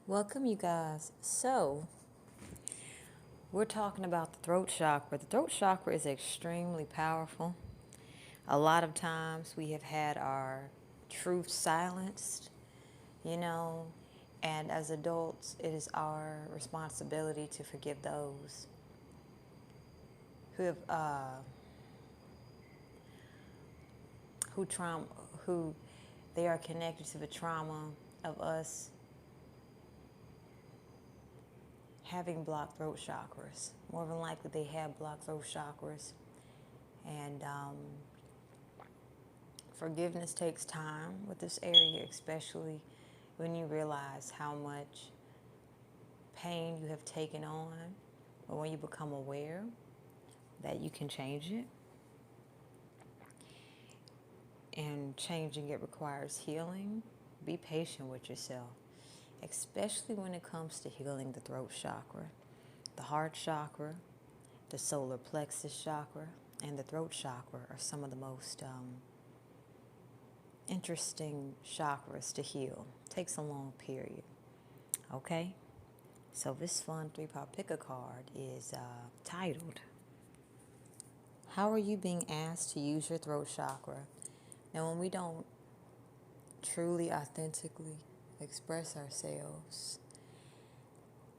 Welcome, you guys. So, we're talking about the throat chakra. The throat chakra is extremely powerful. A lot of times we have had our truth silenced, you know, and as adults, it is our responsibility to forgive those who have, who trauma, who they are connected to the trauma of us having blocked throat chakras. More than likely, they have blocked throat chakras. And forgiveness takes time with this area, especially when you realize how much pain you have taken on, or when you become aware that you can change it. And changing it requires healing. Be patient with yourself, especially when it comes to healing the throat chakra. The heart chakra, the solar plexus chakra, and the throat chakra are some of the most interesting chakras to heal. Takes a long period. Okay? So this fun 3-part pick a card is titled, How Are You Being Asked to Use Your Throat Chakra? Now, when we don't truly, authentically express ourselves,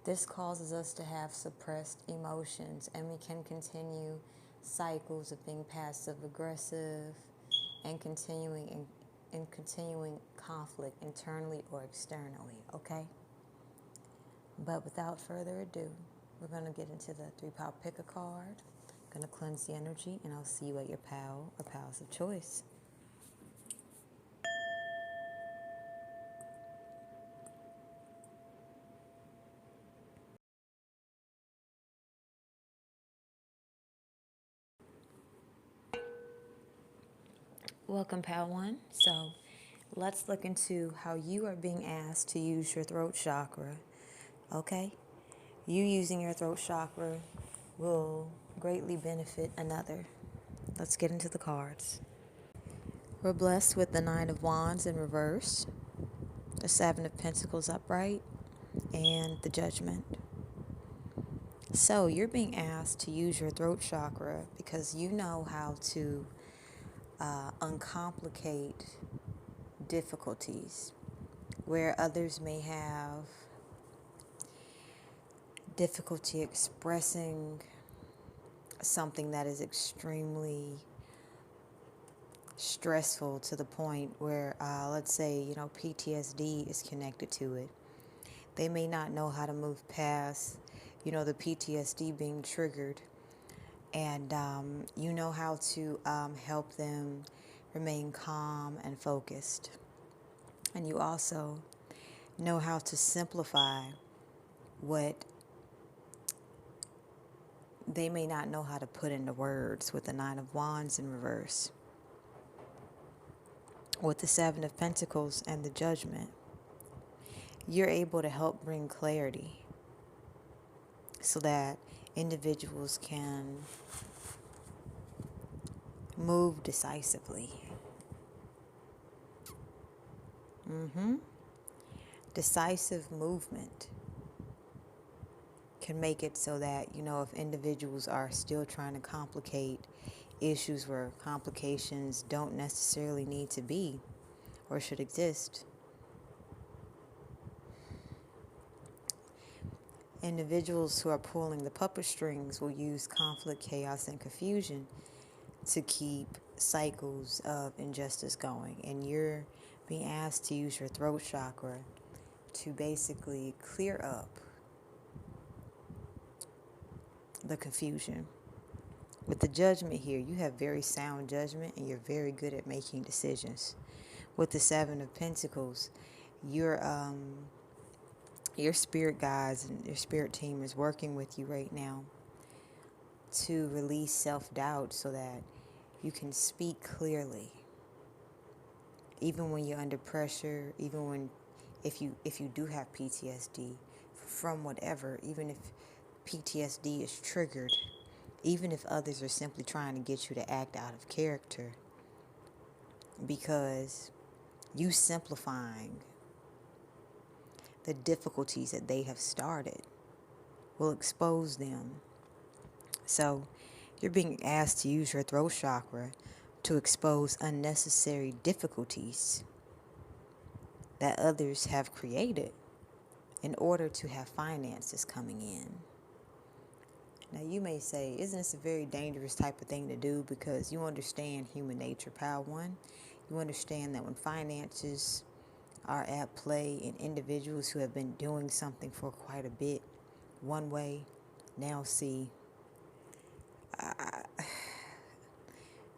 this causes us to have suppressed emotions, and we can continue cycles of being passive aggressive and continuing conflict internally or externally, okay? But without further ado, we're going to get into the 3-power pick a card. I'm going to cleanse the energy, and I'll see you at your pal or pals of choice. Welcome, pal one. So let's look into how you are being asked to use your throat chakra, okay? You using your throat chakra will greatly benefit another. Let's get into the cards. We're blessed with the 9 of Wands in reverse, the 7 of Pentacles upright, and the Judgment. So you're being asked to use your throat chakra because you know how to uncomplicate difficulties where others may have difficulty expressing something that is extremely stressful to the point where, let's say, PTSD is connected to it. They may not know how to move past, the PTSD being triggered. And you know how to help them remain calm and focused. And you also know how to simplify what they may not know how to put into words with the 9 of Wands in reverse. With the 7 of Pentacles and the Judgment, you're able to help bring clarity so that individuals can move decisively. Decisive movement can make it so that, if individuals are still trying to complicate issues where complications don't necessarily need to be or should exist, individuals who are pulling the puppet strings will use conflict, chaos, and confusion to keep cycles of injustice going. And you're being asked to use your throat chakra to basically clear up the confusion. With the Judgment here, you have very sound judgment and you're very good at making decisions. With the 7 of Pentacles, your spirit guides and your spirit team is working with you right now to release self-doubt so that you can speak clearly. Even when you're under pressure, even when if you do have PTSD from whatever, even if PTSD is triggered, even if others are simply trying to get you to act out of character, because you simplifying the difficulties that they have started. Will expose them. So you're being asked to use your throat chakra to expose unnecessary difficulties that others have created in order to have finances coming in. Now you may say, isn't this a very dangerous type of thing to do? Because you understand human nature, Pile 1. You understand that when finances are at play in individuals who have been doing something for quite a bit, one way, now see,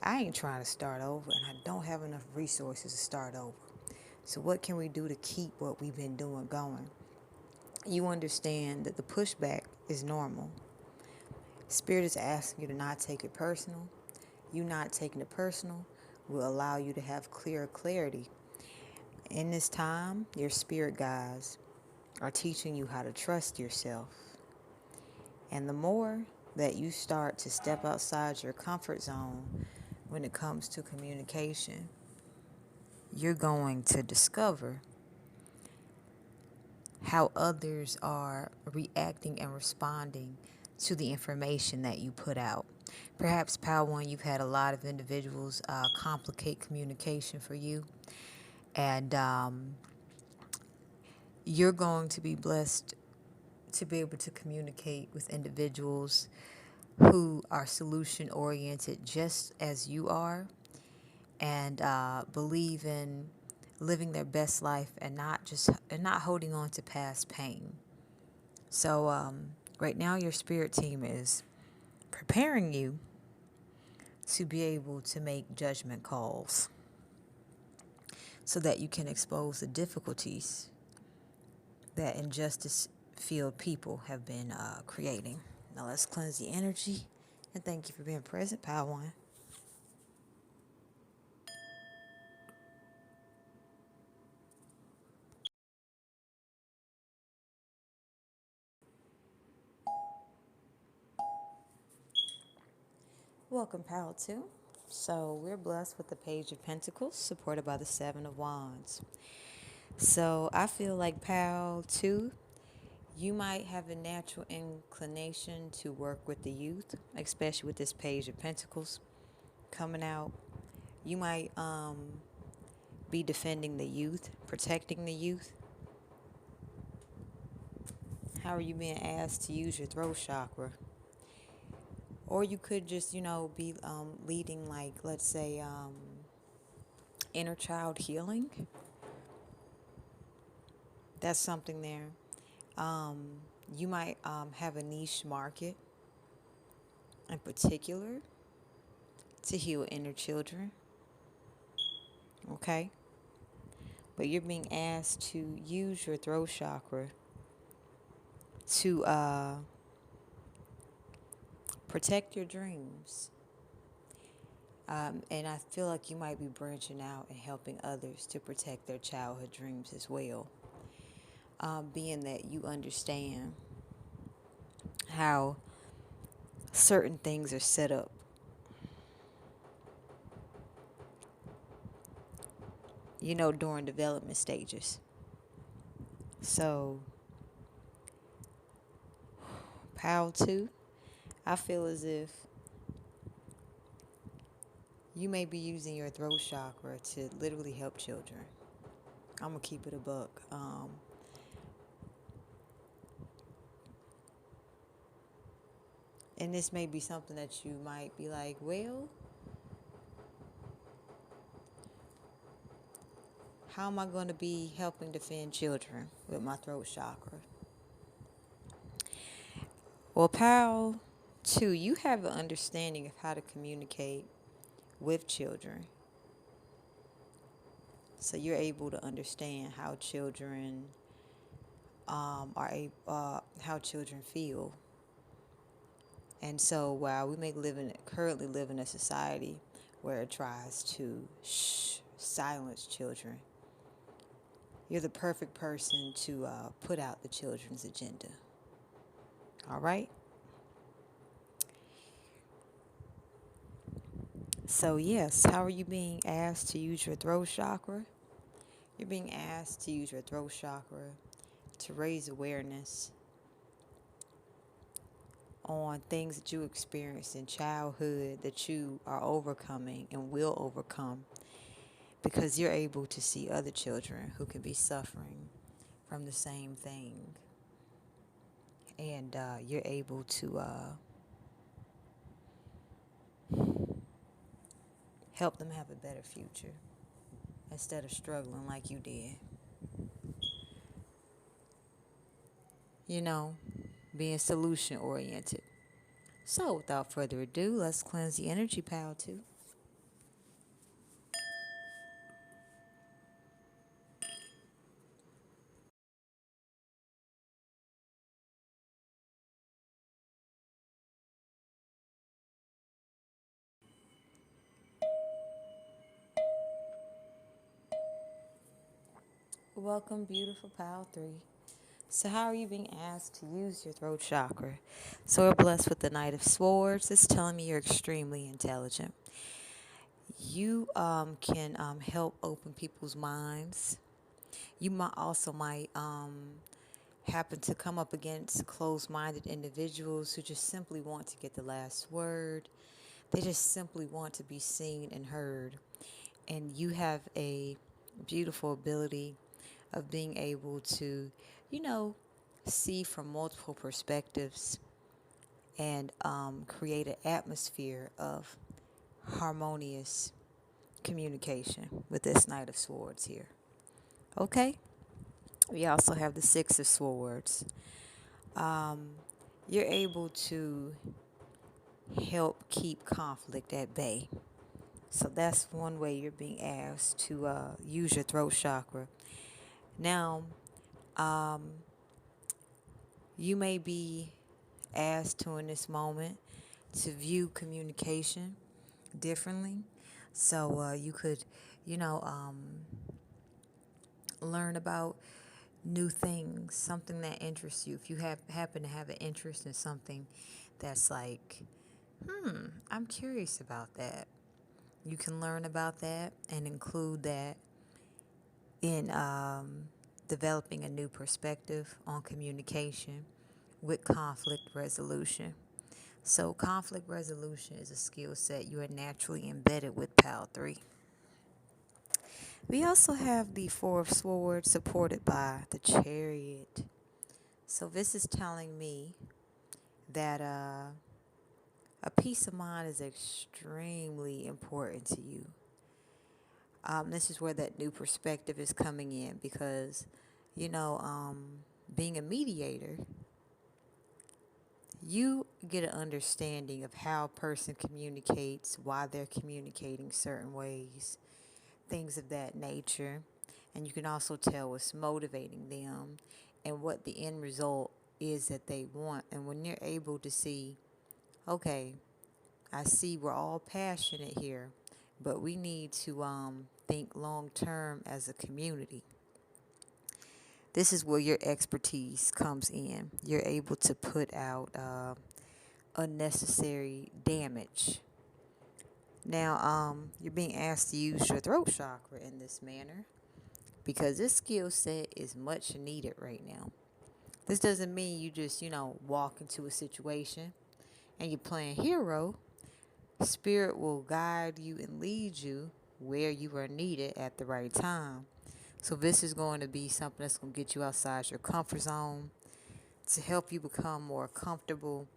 I ain't trying to start over, and I don't have enough resources to start over. So what can we do to keep what we've been doing going? You understand that the pushback is normal. Spirit is asking you to not take it personal. You not taking it personal will allow you to have clearer clarity. In this time, your spirit guides are teaching you how to trust yourself. And the more that you start to step outside your comfort zone when it comes to communication, you're going to discover how others are reacting and responding to the information that you put out. Perhaps, Pile 1, you've had a lot of individuals complicate communication for you. And you're going to be blessed to be able to communicate with individuals who are solution-oriented just as you are, and believe in living their best life and not holding on to past pain. So right now your spirit team is preparing you to be able to make judgment calls so that you can expose the difficulties that injustice-filled people have been creating. Now let's cleanse the energy, and thank you for being present, Pile 1. Welcome, Pile 2. So we're blessed with the Page of Pentacles, supported by the Seven of Wands. So I feel like, Pile 2, you might have a natural inclination to work with the youth, especially with this Page of Pentacles coming out. You might be defending the youth, protecting the youth. How are you being asked to use your throat chakra? Or you could just, be leading, like, let's say, inner child healing. That's something there. You might have a niche market in particular to heal inner children. Okay? But you're being asked to use your throat chakra to protect your dreams. And I feel like you might be branching out and helping others to protect their childhood dreams as well. Being that you understand how certain things are set up. During development stages. So, Pile 2, I feel as if you may be using your throat chakra to literally help children. I'm going to keep it a buck. And this may be something that you might be like, well, how am I going to be helping defend children with my throat chakra? Well, Pal 2, you have an understanding of how to communicate with children. So you're able to understand how children how children feel. And so while we may currently live in a society where it tries to silence children, you're the perfect person to put out the children's agenda. All right? So yes, how are you being asked to use your throat chakra? You're being asked to use your throat chakra to raise awareness on things that you experienced in childhood that you are overcoming and will overcome, because you're able to see other children who can be suffering from the same thing, and you're able to help them have a better future instead of struggling like you did. You know, being solution oriented. So without further ado, let's cleanse the energy, pal, too. Welcome, beautiful pal 3. So how are you being asked to use your throat chakra? So we're blessed with the Knight of Swords. It's telling me you're extremely intelligent. You can help open people's minds. You might happen to come up against closed-minded individuals who just simply want to get the last word. They just simply want to be seen and heard. And you have a beautiful ability of being able to, see from multiple perspectives and create an atmosphere of harmonious communication with this Knight of Swords here. Okay? We also have the Six of Swords. You're able to help keep conflict at bay. So that's one way you're being asked to use your throat chakra. Now, you may be asked to, in this moment, to view communication differently. So you could, learn about new things, something that interests you. If you happen to have an interest in something that's like, I'm curious about that, you can learn about that and include that in developing a new perspective on communication with conflict resolution. So conflict resolution is a skill set you are naturally embedded with, pal 3. We also have the Four of Swords supported by the Chariot. So this is telling me that a peace of mind is extremely important to you. This is where that new perspective is coming in because, being a mediator, you get an understanding of how a person communicates, why they're communicating certain ways, things of that nature. And you can also tell what's motivating them and what the end result is that they want. And when you're able to see, okay, I see we're all passionate here, but we need to think long term as a community. This is where your expertise comes in. You're able to put out unnecessary damage. Now, you're being asked to use your throat chakra in this manner because this skill set is much needed right now. This doesn't mean you just, walk into a situation and you're playing hero. Spirit will guide you and lead you where you are needed at the right time. So this is going to be something that's going to get you outside your comfort zone to help you become more comfortable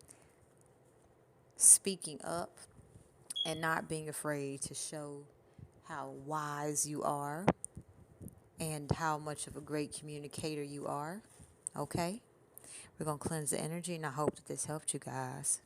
speaking up and not being afraid to show how wise you are and how much of a great communicator you are. Okay? We're going to cleanse the energy, and I hope that this helped you guys.